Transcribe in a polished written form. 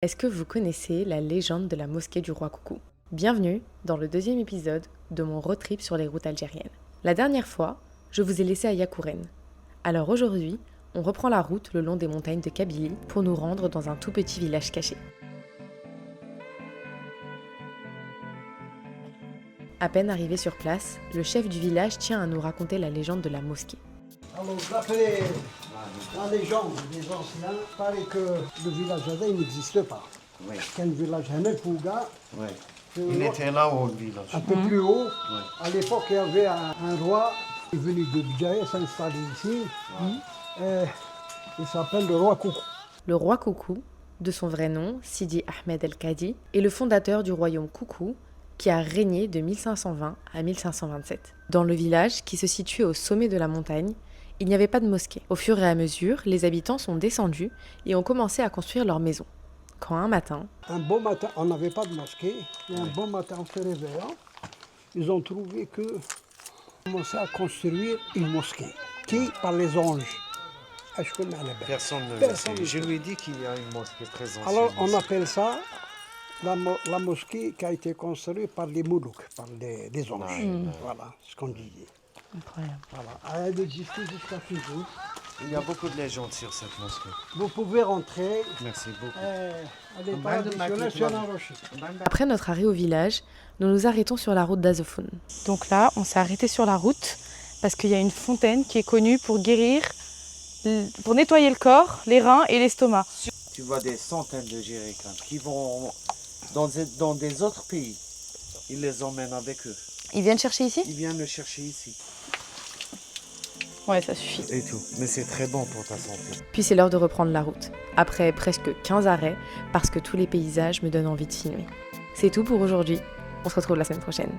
Est-ce que vous connaissez la légende de la mosquée du roi Coucou? Bienvenue dans le deuxième épisode de mon road trip sur les routes algériennes. La dernière fois, je vous ai laissé à Yakouren. Alors aujourd'hui, on reprend la route le long des montagnes de Kabylie pour nous rendre dans un tout petit village caché. À peine arrivé sur place, le chef du village tient à nous raconter la légende de la mosquée. Alors, d'après la légende des anciens, il paraît que le village Adé n'existe pas. Oui. C'est un village Hamel-Pouga, Ouais. Il était là-haut, le village. un peu plus haut. À l'époque, il y avait un roi qui est venu de Bidjaïa s'installer ici. Il s'appelle le roi Coucou. Le roi Coucou, de son vrai nom, Sidi Ahmed el-Kadi, est le fondateur du royaume Coucou qui a régné de 1520 à 1527. Dans le village, qui se situe au sommet de la montagne, il n'y avait pas de mosquée. Au fur et à mesure, les habitants sont descendus et ont commencé à construire leurs maisons. Quand un matin, Un beau matin, on n'avait pas de mosquée, et un bon matin, en se réveillant, ils ont trouvé que commençaient à construire une mosquée, qui par les anges. Je connais la bête. Personne ne le Personne sait. ne Je sait. lui ai dit qu'il y a une mosquée présente. Alors sur on le appelle ça la mosquée qui a été construite par les moulouks, par les anges. Voilà ce qu'on disait. Voilà. Elle existe jusqu'à toujours. Il y a beaucoup de légendes sur cette mosquée. Vous pouvez rentrer. Merci beaucoup. Elle est traditionnelle sur un rocher. après notre arrêt au village, nous nous arrêtons sur la route d'Azofoun. Donc là, on s'est arrêté sur la route parce qu'il y a une fontaine qui est connue pour guérir, pour nettoyer le corps, les reins et l'estomac. Tu vois des centaines de Jéricains qui vont dans des autres pays. Ils les emmènent avec eux. Ils viennent chercher ici? Ils viennent le chercher ici. Ouais, ça suffit. Et tout. Mais c'est très bon pour ta santé. Puis c'est l'heure de reprendre la route, après presque 15 arrêts, parce que tous les paysages me donnent envie de filmer. C'est tout pour aujourd'hui, on se retrouve la semaine prochaine.